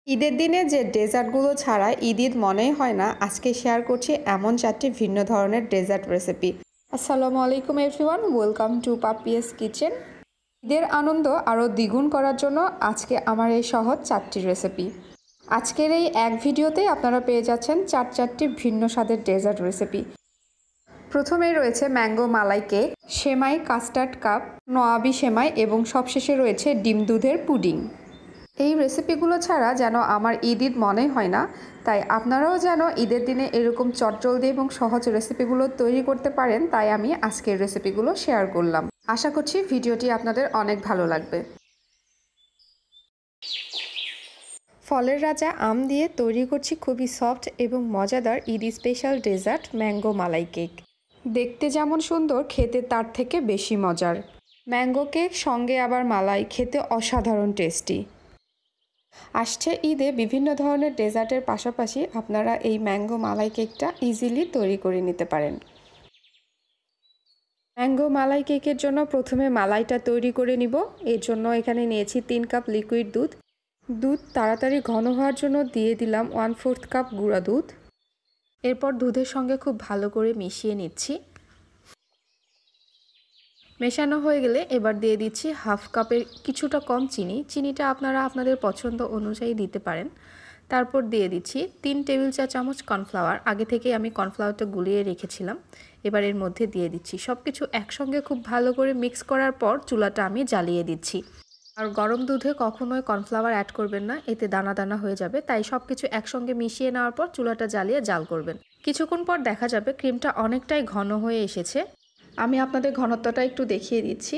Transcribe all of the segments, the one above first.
ঈদের দিনে যে ডেজার্টগুলো ছাড়া ঈদ মনেই হয় না, আজকে শেয়ার করছি এমন 4টি ভিন্ন ধরনের ডেজার্ট রেসিপি। আসসালামু আলাইকুম everyone, welcome to Papia's kitchen. ঈদের আনন্দ আরও দ্বিগুণ করার জন্য আজকে আমার এই সহজ 4টি রেসিপি। আজকের এই এক ভিডিওতে আপনারা পেয়ে যাচ্ছেন চারটি ভিন্ন স্বাদের ডেজার্ট রেসিপি। প্রথমেই রয়েছে mango malai cake, semai custard cup, নোয়াবি সেমাই এবং সবশেষে রয়েছে ডিম দুধের পুডিং। এই রেসিপিগুলো ছাড়া যেন আমার ঈদ মনেই হয় না, তাই আপনারাও যেন ঈদের দিনে এরকম চটজলদি এবং সহজ রেসিপিগুলো তৈরি করতে পারেন, তাই আমি আজকের রেসিপিগুলো শেয়ার করলাম। আশা করছি ভিডিওটি আপনাদের অনেক ভালো লাগবে। ফলের রাজা আম দিয়ে তৈরি করছি খুবই সফট এবং মজাদার Eid special dessert mango malai cake. দেখতে যেমন সুন্দর, খেতে তার থেকে বেশি মজার। ম্যাঙ্গো কেক সঙ্গে আবার মালাই, খেতে অসাধারণ টেস্টি। আসছে ঈদে বিভিন্ন ধরনের ডেজার্টের পাশাপাশি আপনারা এই ম্যাঙ্গো মালাই কেকটা ইজিলি তৈরি করে নিতে পারেন। ম্যাঙ্গো মালাই কেকের জন্য প্রথমে মালাইটা তৈরি করে নিব। এর জন্য এখানে নিয়েছি 3 কাপ লিকুইড দুধ। দুধ তাড়াতাড়ি ঘন হওয়ার জন্য দিয়ে দিলাম 1/4 কাপ গুঁড়া দুধ। এরপর দুধের সঙ্গে খুব ভালো করে মিশিয়ে নিচ্ছি। মেশানো হয়ে গেলে এবার দিয়ে দিচ্ছি হাফ কাপের কিছুটা কম চিনি। চিনিটা আপনারা আপনাদের পছন্দ অনুযায়ী দিতে পারেন। তারপর দিয়ে দিচ্ছি 3 টেবিল চা চামচ কর্নফ্লাওয়ার। আগে থেকে আমি কর্নফ্লাওয়ারটা গুলিয়ে রেখেছিলাম। এবার এর মধ্যে দিয়ে দিচ্ছি। সব কিছু একসঙ্গে খুব ভালো করে মিক্স করার পর চুলাটা আমি জ্বালিয়ে দিচ্ছি। আর গরম দুধে কখনোই কর্নফ্লাওয়ার অ্যাড করবেন না, এতে দানা দানা হয়ে যাবে। তাই সব কিছু একসঙ্গে মিশিয়ে নেওয়ার পর চুলাটা জ্বালিয়ে জাল করবেন। কিছুক্ষণ পর দেখা যাবে ক্রিমটা অনেকটাই ঘন হয়ে এসেছে। আমি আপনাদের ঘনত্বটা একটু দেখিয়ে দিচ্ছি,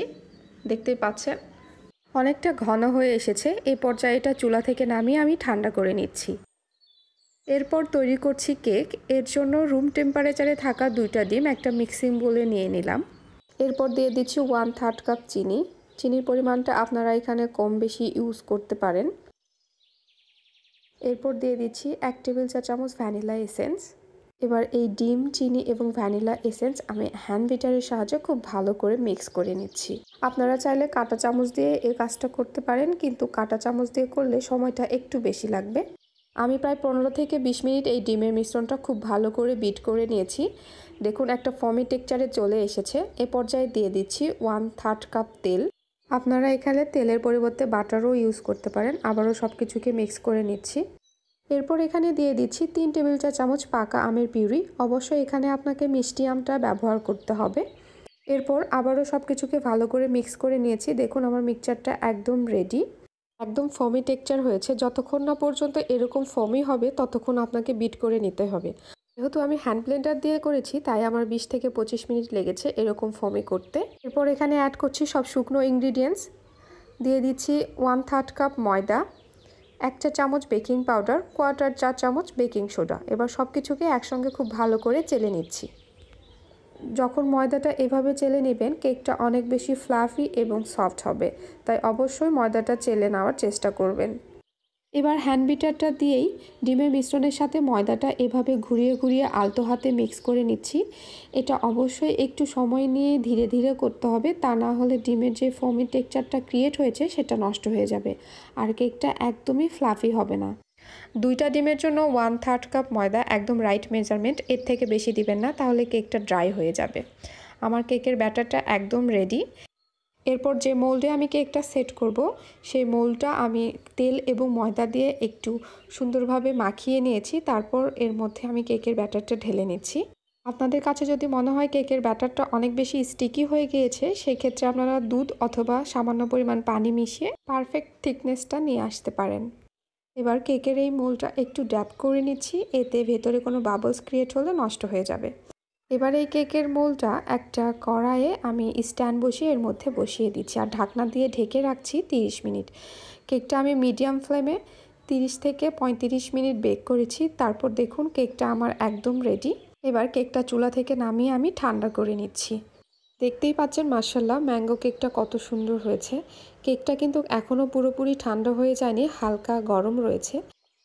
দেখতেই পাচ্ছেন অনেকটা ঘন হয়ে এসেছে। এই পর্যায়ে এটা চুলা থেকে নামিয়ে আমি ঠান্ডা করে নিচ্ছি। এরপর তৈরি করছি কেক। এর জন্য রুম টেম্পারেচারে থাকা 2টা ডিম একটা মিক্সিং বোলে নিয়ে নিলাম। এরপর দিয়ে দিচ্ছি 1/3 কাপ চিনি। চিনির পরিমাণটা আপনারা এখানে কম বেশি ইউজ করতে পারেন। এরপর দিয়ে দিচ্ছি 1 টেবিল চা চামচ ভ্যানিলা এসেন্স। এবার এই ডিম, চিনি এবং ভ্যানিলা এসেন্স আমি হ্যান্ড বিটারের সাহায্যে খুব ভালো করে মিক্স করে নিচ্ছি। আপনারা চাইলে কাঁটা চামচ দিয়ে এই কাজটা করতে পারেন, কিন্তু কাঁটা চামচ দিয়ে করলে সময়টা একটু বেশি লাগবে। আমি প্রায় 15 থেকে 20 মিনিট এই ডিমের মিশ্রণটা খুব ভালো করে বিট করে নিয়েছি। দেখুন একটা ফমি টেক্সচারে চলে এসেছে। এ পর্যায়ে দিয়ে দিচ্ছি 1/3 কাপ তেল। আপনারা এখানে তেলের পরিবর্তে বাটারও ইউজ করতে পারেন। আবারও সব কিছুকে মিক্স করে নিচ্ছি। এরপর এখানে দিয়ে দিচ্ছি 3 টেবিল চা চামচ পাকা আমের পিউরি। অবশ্যই এখানে আপনাকে মিষ্টি আমটা ব্যবহার করতে হবে। এরপর আবারও সব কিছুকে ভালো করে মিক্স করে নিয়েছি। দেখুন আমার মিক্সচারটা একদম রেডি, একদম ফমি টেক্সচার হয়েছে। যতক্ষণ না পর্যন্ত এরকম ফমি হবে ততক্ষণ আপনাকে বিট করে নিতে হবে। যেহেতু আমি হ্যান্ড ব্লেন্ডার দিয়ে করেছি, তাই আমার 20 থেকে 25 মিনিট লেগেছে এরকম ফমি করতে। এরপর এখানে অ্যাড করছি সব শুকনো ইনগ্রিডিয়েন্টস। দিয়ে দিচ্ছি 1/3 কাপ ময়দা, 1 চা চামচ বেকিং পাউডার, 1/4 চা চামচ বেকিং সোডা। এবার সব কিছুকে একসঙ্গে খুব ভালো করে চেলে নিচ্ছি। যখন ময়দাটা এভাবে চেলে নেবেন, কেকটা অনেক বেশি ফ্লাফি এবং সফট হবে, তাই অবশ্যই ময়দাটা চেলে নেওয়ার চেষ্টা করবেন। এবার হ্যান্ড বিটারটা দিয়েই ডিমের মিশ্রণের সাথে ময়দাটা এভাবে ঘুরিয়ে ঘুরিয়ে আলতো হাতে মিক্স করে নিচ্ছি। এটা অবশ্যই একটু সময় নিয়ে ধীরে ধীরে করতে হবে, তা না হলে ডিমের যে ফোমি টেক্সচারটা ক্রিয়েট হয়েছে সেটা নষ্ট হয়ে যাবে আর কেকটা একদমই ফ্লাফি হবে না। 2টা ডিমের জন্য 1/3 কাপ ময়দা একদম রাইট মেজারমেন্ট। এর থেকে বেশি দিবেন না, তাহলে কেকটা ড্রাই হয়ে যাবে। আমার কেকের ব্যাটারটা একদম রেডি। এরপর যে মোল্ডে আমি কেকটা সেট করব, সেই মোল্ডটা আমি তেল এবং ময়দা দিয়ে একটু সুন্দরভাবে মাখিয়ে নিয়েছি। তারপর এর মধ্যে আমি কেকের ব্যাটারটা ঢেলে নিচ্ছি। আপনাদের কাছে যদি মনে হয় কেকের ব্যাটারটা অনেক বেশি স্টিকি হয়ে গিয়েছে, সেক্ষেত্রে আপনারা দুধ অথবা সামান্য পরিমাণ পানি মিশিয়ে পারফেক্ট থিকনেসটা নিয়ে আসতে পারেন। এবার কেকের এই মোল্ডটা একটু ড্যাপ করে নিচ্ছি, এতে ভেতরে কোনো বাবলস ক্রিয়েট হলে নষ্ট হয়ে যাবে। এবার এই কেকের মোল্ডটা একটা কড়াইয়ে আমি স্ট্যান্ড বসিয়ে এর মধ্যে বসিয়ে দিচ্ছি আর ঢাকনা দিয়ে ঢেকে রাখছি 30 মিনিট। কেকটা আমি মিডিয়াম ফ্লেমে 30 থেকে 35 মিনিট বেক করেছি। তারপর দেখুন কেকটা আমার একদম রেডি। এবার কেকটা চুলা থেকে নামিয়ে আমি ঠান্ডা করে নিচ্ছি। দেখতেই পাচ্ছেন মাশাআল্লাহ ম্যাঙ্গো কেকটা কত সুন্দর হয়েছে। কেকটা কিন্তু এখনও পুরোপুরি ঠান্ডা হয়ে যায়নি, হালকা গরম রয়েছে।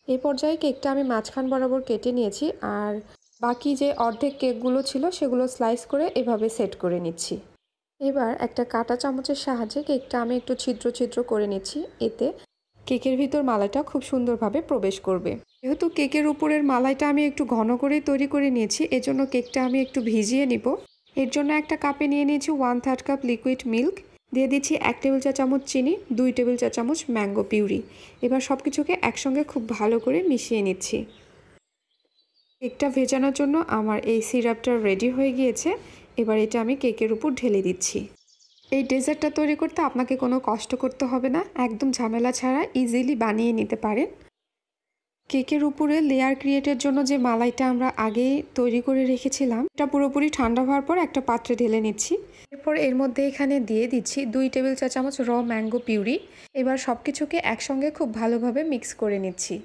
এই পর্যায়ে কেকটা আমি মাঝখান বরাবর কেটে নিয়েছি আর বাকি যে অর্ধেক কেকগুলো ছিল সেগুলো স্লাইস করে এভাবে সেট করে নিচ্ছি। এবার একটা কাঁটা চামচের সাহায্যে কেকটা আমি একটু ছিদ্র ছিদ্র করে নিচ্ছি। এতে কেকের ভিতর মালাইটা খুব সুন্দরভাবে প্রবেশ করবে। যেহেতু কেকের উপরের মালাইটা আমি একটু ঘন করেই তৈরি করে নিয়েছি, এজন্য কেকটা আমি একটু ভিজিয়ে নিব। এর জন্য একটা কাপে নিয়ে নিয়েছি 1/3 কাপ লিকুইড মিল্ক, দিয়ে দিচ্ছি 1 টেবিল চা চামচ চিনি, 2 টেবিল চা চামচ ম্যাঙ্গো পিউরি। এবার সব কিছুকে একসঙ্গে খুব ভালো করে মিশিয়ে নিচ্ছি। কেকটা ভেজানোর জন্য আমার এই সিরাপটা রেডি হয়ে গিয়েছে। এবার এটা আমি কেকের উপর ঢেলে দিচ্ছি। এই ডেজার্টটা তৈরি করতে আপনাকে কোনো কষ্ট করতে হবে না, একদম ঝামেলা ছাড়া ইজিলি বানিয়ে নিতে পারেন। কেকের উপরে লেয়ার ক্রিয়েটের জন্য যে মালাইটা আমরা আগে তৈরি করে রেখেছিলাম, এটা পুরোপুরি ঠান্ডা হওয়ার পর একটা পাত্রে ঢেলে নিচ্ছি। এরপর এর মধ্যে এখানে দিয়ে দিচ্ছি 2 টেবিল চা চামচ র ম্যাঙ্গো পিউরি। এবার সব কিছুকে একসঙ্গে খুব ভালোভাবে মিক্স করে নিচ্ছি।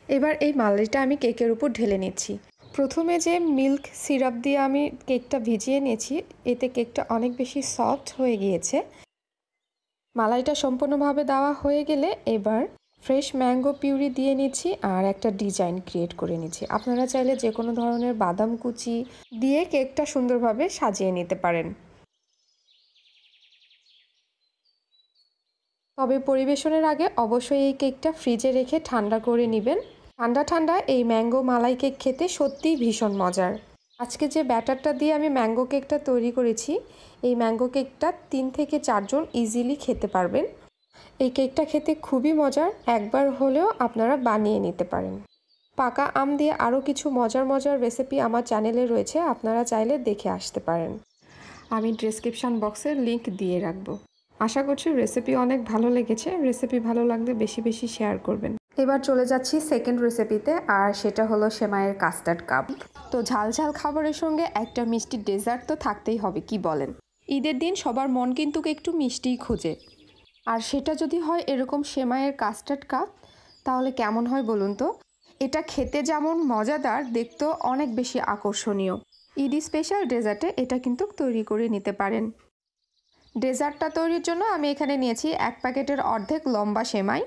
এবার এই মালাইটা আমি কেকের উপর ঢেলে নিচ্ছি। প্রথমে যে মিল্ক সিরাপ দিয়ে আমি কেকটা ভিজিয়ে নিয়েছি, এতে কেকটা অনেক বেশি সফট হয়ে গিয়েছে। মালাইটা সম্পূর্ণভাবে দেওয়া হয়ে গেলে এবার ফ্রেশ ম্যাঙ্গো পিউরি দিয়ে নিচ্ছি আর একটা ডিজাইন ক্রিয়েট করে নিচ্ছি। আপনারা চাইলে যে কোনো ধরনের বাদাম কুচি দিয়ে কেকটা সুন্দরভাবে সাজিয়ে নিতে পারেন। তবে পরিবেশনের আগে অবশ্যই এই কেকটা ফ্রিজে রেখে ঠান্ডা করে নেবেন। ঠান্ডা ঠান্ডা এই ম্যাঙ্গো মালাই কেক খেতে সত্যিই ভীষণ মজার। আজকে যে ব্যাটারটা দিয়ে আমি ম্যাঙ্গো কেকটা তৈরি করেছি, এই ম্যাঙ্গো কেকটা 3 থেকে 4 জন ইজিলি খেতে পারবেন। এই কেকটা খেতে খুবই মজার, একবার হলেও আপনারা বানিয়ে নিতে পারেন। পাকা আম দিয়ে আরও কিছু মজার মজার রেসিপি আমার চ্যানেলে রয়েছে, আপনারা চাইলে দেখে আসতে পারেন। আমি ডেসক্রিপশন বক্সে লিংক দিয়ে রাখবো। আশা করছি রেসিপি অনেক ভালো লেগেছে। রেসিপি ভালো লাগলে বেশি বেশি শেয়ার করবেন। এবার চলে যাচ্ছি সেকেন্ড রেসিপিতে, আর সেটা হলো সেমাইয়ের কাস্টার্ড কাপ। তো ঝাল ঝাল খাবারের সঙ্গে একটা মিষ্টি ডেজার্ট তো থাকতেই হবে, কি বলেন? ঈদের দিন সবার মন কিন্তু একটু মিষ্টিই খোঁজে, আর সেটা যদি হয় এরকম সেমাইয়ের কাস্টার্ড কাপ, তাহলে কেমন হয় বলুন তো? এটা খেতে যেমন মজাদার, দেখতেও অনেক বেশি আকর্ষণীয়। ঈদ স্পেশাল ডেজার্টে এটা কিন্তু তৈরি করে নিতে পারেন। ডেজার্টটা তৈরির জন্য আমি এখানে নিয়েছি 1 প্যাকেটের অর্ধেক লম্বা সেমাই।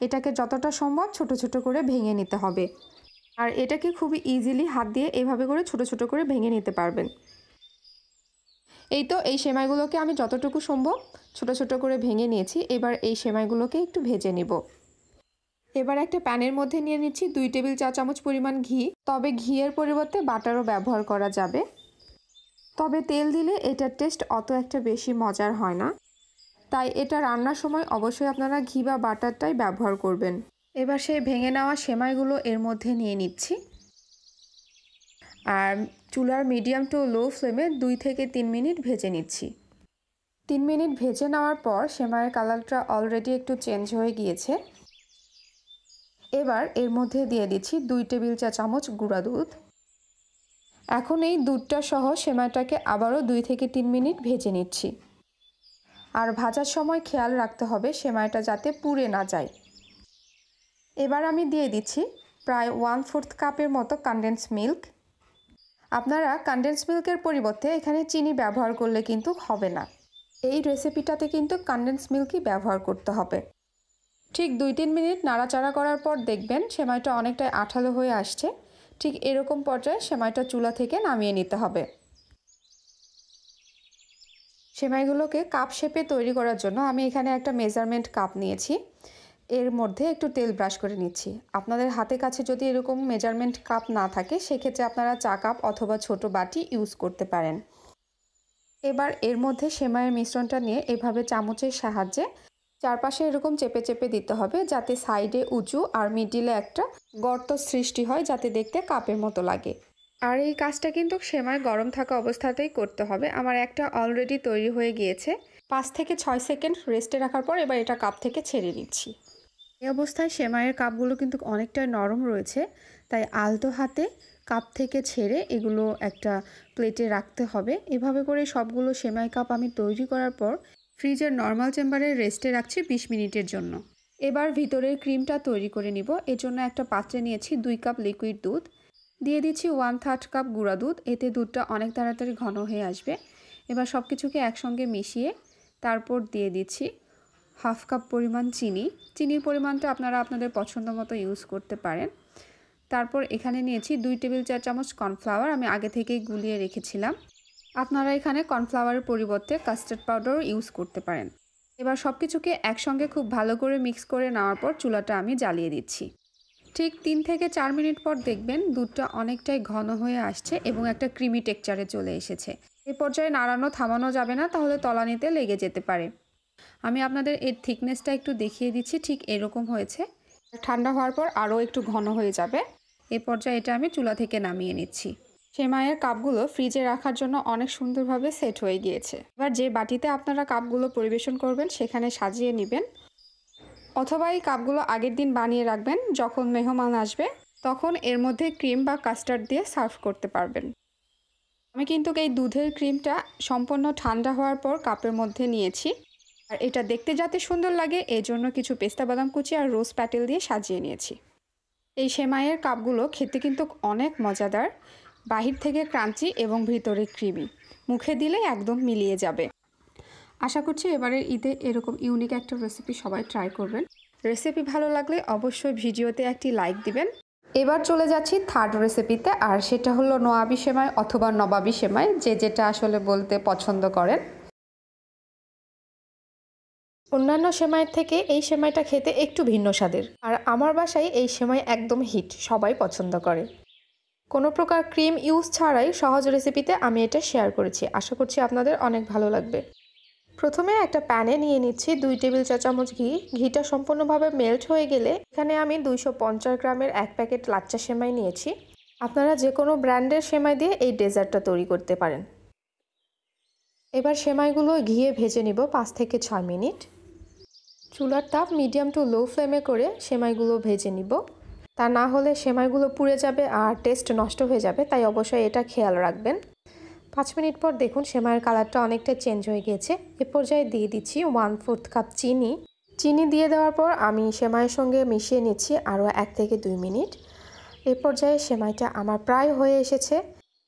এটাকে যতটা সম্ভব ছোট ছোট করে ভেঙে নিতে হবে, আর এটাকে খুবই ইজিলি হাত দিয়ে এভাবে করে ছোট ছোট করে ভেঙে নিতে পারবেন। এই তো এই সেমাইগুলোকে আমি যতটুকু সম্ভব ছোট ছোট করে ভেঙে নিয়েছি। এবার এই সেমাইগুলোকে একটু ভেজে নেব। এবার একটা প্যানের মধ্যে নিয়ে নিচ্ছি 2 টেবিল চা চামচ পরিমাণ ঘি। তবে ঘিয়ের পরিবর্তে বাটারও ব্যবহার করা যাবে, তবে তেল দিলে এটার টেস্ট অত একটা বেশি মজার হয় না, তাই এটা রান্নার সময় অবশ্যই আপনারা ঘি বা বাটারটাই ব্যবহার করবেন। এবার সেই ভেঙে নেওয়া সেমাইগুলো এর মধ্যে নিয়ে নিচ্ছি, আর চুলার মিডিয়াম টু লো ফ্লেমে 2 থেকে 3 মিনিট ভেজে নিচ্ছি। 3 মিনিট ভেজে নেওয়ার পর সেমাইয়ের কালারটা অলরেডি একটু চেঞ্জ হয়ে গিয়েছে। এবার এর মধ্যে দিয়ে দিচ্ছি 2 টেবিল চা চামচ গুঁড়া দুধ। এখন এই দুধটা সহ সেমাইটাকে আবারও 2 থেকে 3 মিনিট ভেজে নিচ্ছি। আর ভাজার সময় খেয়াল রাখতে হবে সেমাইটা যাতে পুড়ে না যায়। এবার আমি দিয়ে দিচ্ছি প্রায় 1/4 কাপের মতো কনডেন্স মিল্ক। আপনারা কনডেন্স মিল্কের পরিবর্তে এখানে চিনি ব্যবহার করলে কিন্তু হবে না। এই রেসিপিটাতে কিন্তু কনডেন্স মিল্কই ব্যবহার করতে হবে। ঠিক 2-3 মিনিট নাড়াচাড়া করার পর দেখবেন সেমাইটা অনেকটাই আঠালো হয়ে আসছে। ঠিক এরকম পর্যায়ে সেমাইটা চুলা থেকে নামিয়ে নিতে হবে। সেমাইগুলোকে কাপ শেপে তৈরি করার জন্য আমি এখানে একটা মেজারমেন্ট কাপ নিয়েছি। এর মধ্যে একটু তেল ব্রাশ করে নিচ্ছি। আপনাদের হাতে কাছে যদি এরকম মেজারমেন্ট কাপ না থাকে, সেক্ষেত্রে আপনারা চা কাপ অথবা ছোট বাটি ইউজ করতে পারেন। এবার এর মধ্যে সেমাইয়ের মিশ্রণটা নিয়ে এভাবে চামচের সাহায্যে চারপাশে এরকম চেপে চেপে দিতে হবে, যাতে সাইডে উঁচু আর মিডিলে একটা গর্ত সৃষ্টি হয়, যাতে দেখতে কাপের মতো লাগে। আর এই কাজটা কিন্তু সেমাই গরম থাকা অবস্থাতেই করতে হবে। আমার একটা অলরেডি তৈরি হয়ে গিয়েছে। 5 থেকে 6 সেকেন্ড রেস্টে রাখার পর এবার এটা কাপ থেকে ছেড়ে নিচ্ছি। এই অবস্থায় সেমাইয়ের কাপগুলো কিন্তু অনেকটাই নরম রয়েছে, তাই আলতো হাতে কাপ থেকে ছেড়ে এগুলো একটা প্লেটে রাখতে হবে। এভাবে করে সবগুলো সেমাই কাপ আমি তৈরি করার পর ফ্রিজের নর্মাল চেম্বারে রেস্টে রাখছি 20 মিনিটের জন্য। এবার ভিতরের ক্রিমটা তৈরি করে নিব। এর জন্য একটা পাত্রে নিয়েছি 2 কাপ লিকুইড দুধ, দিয়ে দিচ্ছি 1/3 কাপ গুঁড়া দুধ। এতে দুধটা অনেক তাড়াতাড়ি ঘন হয়ে আসবে। এবার সব কিছুকে একসঙ্গে মিশিয়ে তারপর দিয়ে দিচ্ছি 1/2 কাপ পরিমাণ চিনি। চিনির পরিমাণটা আপনারা আপনাদের পছন্দ মতো ইউজ করতে পারেন। তারপর এখানে নিয়েছি 2 টেবিল চা চামচ কর্নফ্লাওয়ার, আমি আগে থেকেই গুলিয়ে রেখেছিলাম। আপনারা এখানে কর্নফ্লাওয়ারের পরিবর্তে কাস্টার্ড পাউডারও ইউজ করতে পারেন। এবার সব কিছুকে একসঙ্গে খুব ভালো করে মিক্স করে নেওয়ার পর চুলাটা আমি জ্বালিয়ে দিচ্ছি। ঠিক 3 থেকে 4 মিনিট পর দেখবেন দুধটা অনেকটাই ঘন হয়ে আসছে এবং একটা ক্রিমি টেক্সচারে চলে এসেছে। এই পর্যায়ে নাড়ানো থামানো যাবে না, তাহলে তলানিতে লেগে যেতে পারে। আমি আপনাদের এর থিকনেসটা একটু দেখিয়ে দিচ্ছি, ঠিক এরকম হয়েছে। ঠান্ডা হওয়ার পর আরও একটু ঘন হয়ে যাবে। এই পর্যায়ে এটা আমি চুলা থেকে নামিয়ে নিচ্ছি। সেমাইয়ের কাপগুলো ফ্রিজে রাখার জন্য অনেক সুন্দরভাবে সেট হয়ে গিয়েছে। এবার যে বাটিতে আপনারা কাপগুলো পরিবেশন করবেন সেখানে সাজিয়ে নেবেন, অথবা এই কাপগুলো আগের দিন বানিয়ে রাখবেন, যখন মেহমান আসবে তখন এর মধ্যে ক্রিম বা কাস্টার্ড দিয়ে সার্ভ করতে পারবেন। আমি কিন্তু এই দুধের ক্রিমটা সম্পূর্ণ ঠান্ডা হওয়ার পর কাপের মধ্যে নিয়েছি, আর এটা দেখতে যাতে সুন্দর লাগে এই জন্য কিছু পেস্তা বাদাম কুচি আর রোজ প্যাটেল দিয়ে সাজিয়ে নিয়েছি। এই সেমাইয়ের কাপগুলো খেতে কিন্তু অনেক মজাদার, বাহির থেকে ক্রাঞ্চি এবং ভিতরে ক্রিমি, মুখে দিলে একদম মিলিয়ে যাবে। আশা করছি এবারের ঈদে এরকম ইউনিক একটা রেসিপি সবাই ট্রাই করবেন। রেসিপি ভালো লাগলে অবশ্যই ভিডিওতে একটি লাইক দিবেন। এবার চলে যাচ্ছি থার্ড রেসিপিতে, আর সেটা হলো নোয়াবি সেমাই অথবা নবাবি সেমাই, যে যেটা আসলে বলতে পছন্দ করেন। অন্যান্য সেমাইয়ের থেকে এই সেমাইটা খেতে একটু ভিন্ন স্বাদের, আর আমার বাসায় এই সেমাই একদম হিট, সবাই পছন্দ করে। কোনো প্রকার ক্রিম ইউজ ছাড়াই সহজ রেসিপিতে আমি এটা শেয়ার করেছি, আশা করছি আপনাদের অনেক ভালো লাগবে। প্রথমে একটা প্যানে নিয়ে নিচ্ছি 2 টেবিল চা চামচ ঘি। ঘিটা সম্পূর্ণভাবে মেল্ট হয়ে গেলে এখানে আমি 250 গ্রামের 1 প্যাকেট লাচ্চা সেমাই নিয়েছি। আপনারা যে কোনো ব্র্যান্ডের সেমাই দিয়ে এই ডেজার্টটা তৈরি করতে পারেন। এবার সেমাইগুলো ঘিয়ে ভেজে নিব 5 থেকে 6 মিনিট। চুলার তাপ মিডিয়াম টু লো ফ্লেমে করে সেমাইগুলো ভেজে নিব, তা না হলে সেমাইগুলো পুড়ে যাবে আর টেস্ট নষ্ট হয়ে যাবে, তাই অবশ্যই এটা খেয়াল রাখবেন। 5 মিনিট পর দেখুন সেমাইয়ের কালারটা অনেকটা চেঞ্জ হয়ে গিয়েছে। এ পর্যায়ে দিয়ে দিচ্ছি 1/4 কাপ চিনি। চিনি দিয়ে দেওয়ার পর আমি সেমাইয়ের সঙ্গে মিশিয়ে নিচ্ছি আরও 1 থেকে 2 মিনিট। এ পর্যায়ে সেমাইটা আমার প্রায় হয়ে এসেছে।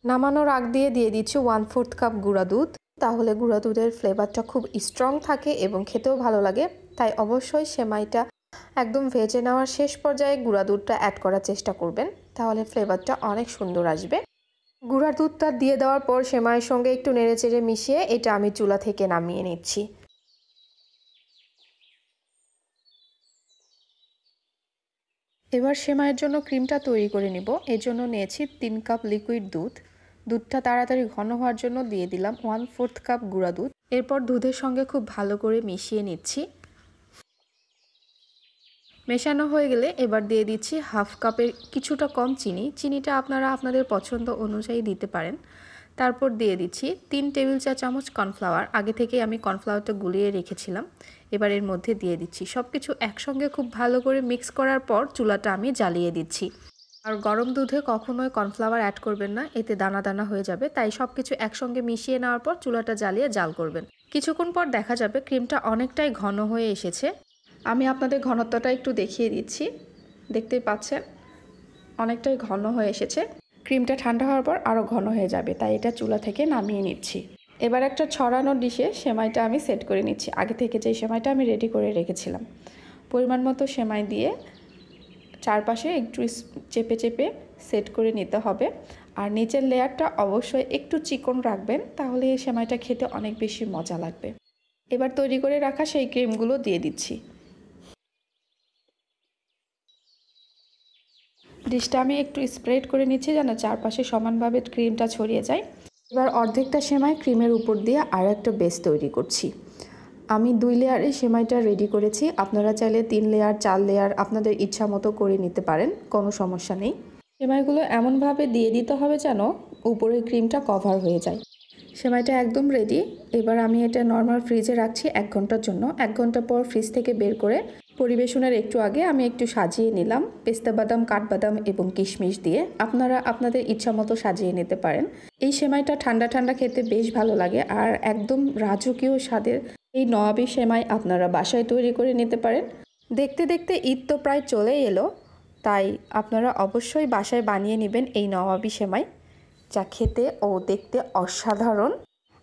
নামানোর আগ দিয়ে দিচ্ছি 1/4 কাপ গুঁড়া দুধ। তাহলে গুঁড়া দুধের ফ্লেভারটা খুব স্ট্রং থাকে এবং খেতেও ভালো লাগে, তাই অবশ্যই সেমাইটা একদম ভেজে নেওয়ার শেষ পর্যায়ে গুঁড়া দুধটা অ্যাড করার চেষ্টা করবেন, তাহলে ফ্লেভারটা অনেক সুন্দর আসবে। গুঁড়া দুধটা দিয়ে দেওয়ার পর সেমাইয়ের সঙ্গে একটু নেড়েচেড়ে মিশিয়ে এটা আমি চুলা থেকে নামিয়ে নিচ্ছি। এবার সেমাইয়ের জন্য ক্রিমটা তৈরি করে নিব। এর জন্য নিয়েছি 3 কাপ লিকুইড দুধ। দুধটা তাড়াতাড়ি ঘন হওয়ার জন্য দিয়ে দিলাম 1/4 কাপ গুঁড়া দুধ। এরপর দুধের সঙ্গে খুব ভালো করে মিশিয়ে নিচ্ছি। মেশানো হয়ে গেলে এবার দিয়ে দিচ্ছি হাফ কাপের কিছুটা কম চিনি। চিনিটা আপনারা আপনাদের পছন্দ অনুযায়ী দিতে পারেন। তারপর দিয়ে দিচ্ছি 3 টেবিল চা চামচ কর্নফ্লাওয়ার। আগে থেকে আমি কর্নফ্লাওয়ারটা গুলিয়ে রেখেছিলাম। এবার এর মধ্যে দিয়ে দিচ্ছি। সব কিছু একসঙ্গে খুব ভালো করে মিক্স করার পর চুলাটা আমি জ্বালিয়ে দিচ্ছি। আর গরম দুধে কখনোই কর্নফ্লাওয়ার অ্যাড করবেন না, এতে দানা দানা হয়ে যাবে। তাই সব কিছু একসঙ্গে মিশিয়ে নেওয়ার পর চুলাটা জ্বালিয়ে জাল করবেন। কিছুক্ষণ পর দেখা যাবে ক্রিমটা অনেকটাই ঘন হয়ে এসেছে। আমি আপনাদের ঘনত্বটা একটু দেখিয়ে দিচ্ছি, দেখতেই পাচ্ছেন অনেকটাই ঘন হয়ে এসেছে। ক্রিমটা ঠান্ডা হওয়ার পর আরও ঘন হয়ে যাবে, তাই এটা চুলা থেকে নামিয়ে নিচ্ছি। এবার একটা ছড়ানো ডিশে সেমাইটা আমি সেট করে নিচ্ছি। আগে থেকে যে সেমাইটা আমি রেডি করে রেখেছিলাম, পরিমাণ মতো সেমাই দিয়ে চারপাশে একটু চেপে চেপে সেট করে নিতে হবে। আর নিচের লেয়ারটা অবশ্যই একটু চিকন রাখবেন, তাহলে এই সেমাইটা খেতে অনেক বেশি মজা লাগবে। এবার তৈরি করে রাখা সেই ক্রিমগুলো দিয়ে দিচ্ছি। ডিশটা আমি একটু স্প্রেড করে নিচ্ছি যেন চারপাশে সমানভাবে ক্রিমটা ছড়িয়ে যায়। এবার অর্ধেকটা সেমাই ক্রিমের উপর দিয়ে আর একটা বেস তৈরি করছি। আমি 2 লেয়ারে সেমাইটা রেডি করেছি। আপনারা চাইলে 3 লেয়ার 4 লেয়ার আপনাদের ইচ্ছা মতো করে নিতে পারেন, কোনো সমস্যা নেই। সেমাইগুলো এমনভাবে দিয়ে দিতে হবে যেন উপরের ক্রিমটা কভার হয়ে যায়। সেমাইটা একদম রেডি। এবার আমি এটা নর্মাল ফ্রিজে রাখছি 1 ঘন্টার জন্য। 1 ঘন্টা পর ফ্রিজ থেকে বের করে পরিবেশনের একটু আগে আমি একটু সাজিয়ে নিলাম পেস্তা বাদাম, কাঠবাদাম এবং কিশমিশ দিয়ে। আপনারা আপনাদের ইচ্ছা মতো সাজিয়ে নিতে পারেন। এই সেমাইটা ঠান্ডা ঠান্ডা খেতে বেশ ভালো লাগে, আর একদম রাজকীয় স্বাদের এই নওয়াবি সেমাই আপনারা বাসায় তৈরি করে নিতে পারেন। দেখতে দেখতে ঈদ তো প্রায় চলেই এলো, তাই আপনারা অবশ্যই বাসায় বানিয়ে নেবেন এই নওয়াবি সেমাই, যা খেতে ও দেখতে অসাধারণ।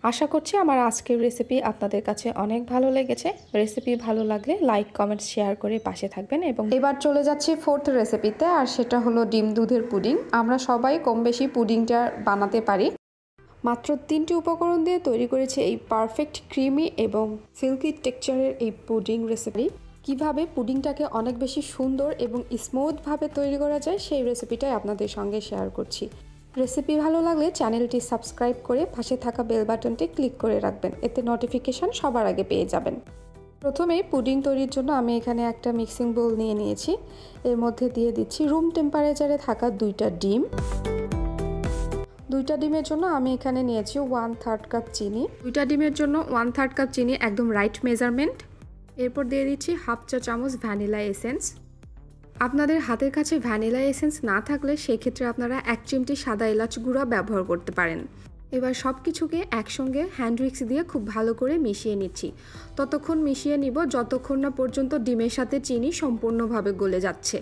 আশা করছি আমার আজকের রেসিপি আপনাদের কাছে অনেক ভালো লেগেছে। রেসিপি ভালো লাগলে লাইক, কমেন্ট, শেয়ার করে পাশে থাকবেন। এবং এবার চলে যাচ্ছি 4th রেসিপিতে, আর সেটা হলো ডিম দুধের পুডিং। আমরা সবাই কম বেশি পুডিংটা বানাতে পারি। মাত্র 3টি উপকরণ দিয়ে তৈরি করেছি এই পারফেক্ট ক্রিমি এবং সিল্কি টেক্সচারের এই পুডিং রেসিপি। কিভাবে পুডিংটাকে অনেক বেশি সুন্দর এবং স্মুথভাবে তৈরি করা যায় সেই রেসিপিটাই আপনাদের সঙ্গে শেয়ার করছি। রেসিপি ভালো লাগলে চ্যানেলটি সাবস্ক্রাইব করে পাশে থাকা বেল বাটনটি ক্লিক করে রাখবেন, এতে নোটিফিকেশান সবার আগে পেয়ে যাবেন। প্রথমে পুডিং তৈরির জন্য আমি এখানে একটা মিক্সিং বোল নিয়ে নিয়েছি। এর মধ্যে দিয়ে দিচ্ছি রুম টেম্পারেচারে থাকা 2টা ডিম। 2টা ডিমের জন্য আমি এখানে নিয়েছি 1/3 কাপ চিনি। 2টা ডিমের জন্য 1/3 কাপ চিনি একদম রাইট মেজারমেন্ট। এরপর দিয়ে দিচ্ছি 1/2 চা চামচ ভ্যানিলা এসেন্স। আপনাদের হাতের কাছে ভ্যানিলা এসেন্স না থাকলে সেক্ষেত্রে আপনারা 1 চিমটি সাদা এলাচ গুঁড়া ব্যবহার করতে পারেন। এবার সব কিছুকে একসঙ্গে হ্যান্ড উইক্স দিয়ে খুব ভালো করে মিশিয়ে নিচ্ছি। ততক্ষণ মিশিয়ে নিব যতক্ষণ না পর্যন্ত ডিমের সাথে চিনি সম্পূর্ণভাবে গলে যাচ্ছে।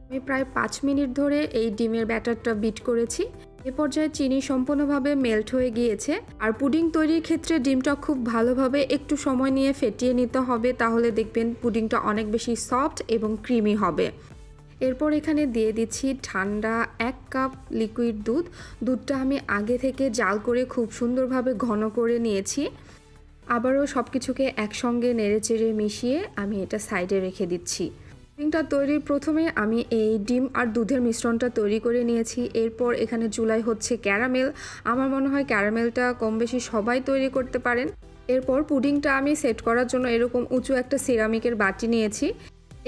আমি প্রায় 5 মিনিট ধরে এই ডিমের ব্যাটারটা বিট করেছি। এ পর্যায়ে চিনি সম্পূর্ণভাবে মেল্ট হয়ে গিয়েছে। আর পুডিং তৈরির ক্ষেত্রে ডিমটা খুব ভালোভাবে একটু সময় নিয়ে ফেটিয়ে নিতে হবে, তাহলে দেখবেন পুডিংটা অনেক বেশি সফট এবং ক্রিমি হবে। এরপর এখানে দিয়ে দিচ্ছি ঠান্ডা 1 কাপ লিকুইড দুধ। দুধটা আমি আগে থেকে জাল করে খুব সুন্দরভাবে ঘন করে নিয়েছি। আবারও সব কিছুকে একসঙ্গে নেড়েচেড়ে মিশিয়ে আমি এটা সাইডে রেখে দিচ্ছি। পুডিংটা তৈরির প্রথমে আমি এই ডিম আর দুধের মিশ্রণটা তৈরি করে নিয়েছি। এরপর এখানে চুলায় হচ্ছে ক্যারামেল। আমার মনে হয় ক্যারামেলটা কম বেশি সবাই তৈরি করতে পারেন। এরপর পুডিংটা আমি সেট করার জন্য এরকম উঁচু একটা সিরামিকের বাটি নিয়েছি।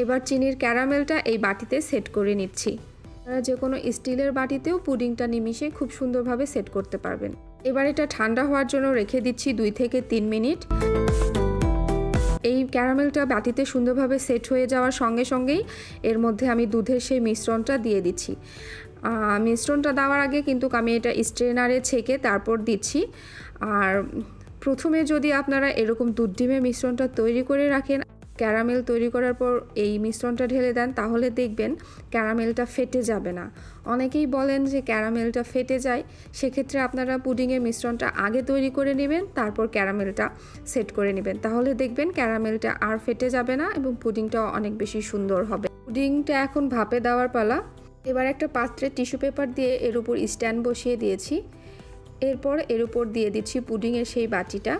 এবার চিনির ক্যারামেলটা এই বাটিতে সেট করে নিচ্ছি। আপনারা যে কোনো স্টিলের বাটিতেও পুডিংটা নিমিশে খুব সুন্দরভাবে সেট করতে পারবেন। এবার এটা ঠান্ডা হওয়ার জন্য রেখে দিচ্ছি 2 থেকে 3 মিনিট। এই ক্যারামেলটা বাটিতে সুন্দরভাবে সেট হয়ে যাওয়ার সঙ্গে সঙ্গেই এর মধ্যে আমি দুধের সেই মিশ্রণটা দিয়ে দিচ্ছি। মিশ্রণটা দেওয়ার আগে কিন্তু আমি এটা স্ট্রেনারে ছেঁকে তারপর দিচ্ছি। আর প্রথমে যদি আপনারা এরকম দুধ ডিমের মিশ্রণটা তৈরি করে রাখেন, ক্যারামেল তৈরি করার পর এই মিশ্রণটা ঢেলে দেন, তাহলে দেখবেন ক্যারামেলটা ফেটে যাবে না। অনেকেই বলেন যে ক্যারামেলটা ফেটে যায়, সেক্ষেত্রে আপনারা পুডিংয়ের মিশ্রণটা আগে তৈরি করে নেবেন, তারপর ক্যারামেলটা সেট করে নেবেন, তাহলে দেখবেন ক্যারামেলটা আর ফেটে যাবে না এবং পুডিংটাও অনেক বেশি সুন্দর হবে। পুডিংটা এখন ভাপে দেওয়ার পালা। এবার একটা পাত্রে টিস্যু পেপার দিয়ে এর উপর স্ট্যান্ড বসিয়ে দিয়েছি। এরপর এর উপর দিয়ে দিচ্ছি পুডিংয়ের সেই বাটিটা।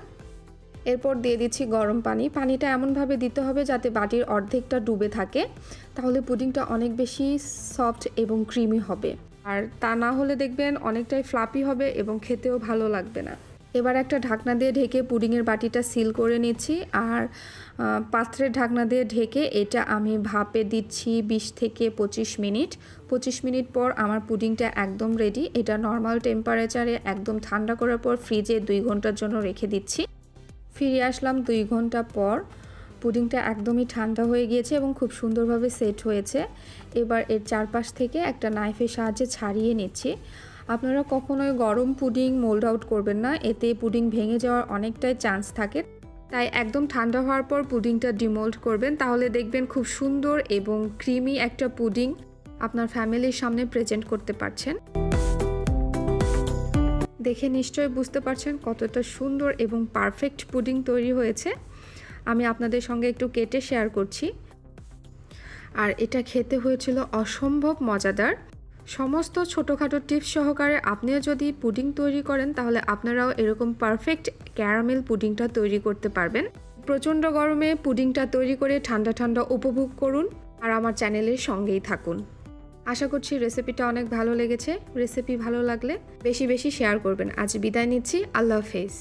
এরপর দিয়ে দিচ্ছি গরম পানি। পানিটা এমনভাবে দিতে হবে যাতে বাটির অর্ধেকটা ডুবে থাকে, তাহলে পুডিংটা অনেক বেশি সফট এবং ক্রিমি হবে। আর তা না হলে দেখবেন অনেকটাই ফ্লাপি হবে এবং খেতেও ভালো লাগবে না। এবার একটা ঢাকনা দিয়ে ঢেকে পুডিংয়ের বাটিটা সিল করে নিচ্ছি। আর পাত্রের ঢাকনা দিয়ে ঢেকে এটা আমি ভাপে দিচ্ছি 20 থেকে 25 মিনিট। 25 মিনিট পর আমার পুডিংটা একদম রেডি। এটা নর্মাল টেম্পারেচারে একদম ঠান্ডা করার পর ফ্রিজে 2 ঘন্টার জন্য রেখে দিচ্ছি। ফিরে আসলাম 2 ঘন্টা পর। পুডিংটা একদমই ঠান্ডা হয়ে গিয়েছে এবং খুব সুন্দরভাবে সেট হয়েছে। এবার এর চারপাশ থেকে একটা নাইফের সাহায্যে ছাড়িয়ে নিচ্ছি। আপনারা কখনোই গরম পুডিং মোল্ড আউট করবেন না, এতে পুডিং ভেঙে যাওয়ার অনেকটাই চান্স থাকে। তাই একদম ঠান্ডা হওয়ার পর পুডিংটা ডিমোল্ড করবেন, তাহলে দেখবেন খুব সুন্দর এবং ক্রিমি একটা পুডিং আপনার ফ্যামিলির সামনে প্রেজেন্ট করতে পারছেন। দেখে নিশ্চয়ই বুঝতে পারছেন কতটা সুন্দর এবং পারফেক্ট পুডিং তৈরি হয়েছে। আমি আপনাদের সঙ্গে একটু কেটে শেয়ার করছি। আর এটা খেতে হয়েছিল অসম্ভব মজাদার। সমস্ত ছোটোখাটো টিপস সহকারে আপনিও যদি পুডিং তৈরি করেন, তাহলে আপনারাও এরকম পারফেক্ট ক্যারামেল পুডিংটা তৈরি করতে পারবেন। প্রচণ্ড গরমে পুডিংটা তৈরি করে ঠান্ডা ঠান্ডা উপভোগ করুন আর আমার চ্যানেলের সঙ্গেই থাকুন। আশা করছি রেসিপিটা অনেক ভালো লেগেছে। রেসিপি ভালো লাগলে বেশি বেশি শেয়ার করবেন। আজ বিদায় নিচ্ছি। আল্লাহ হাফেজ।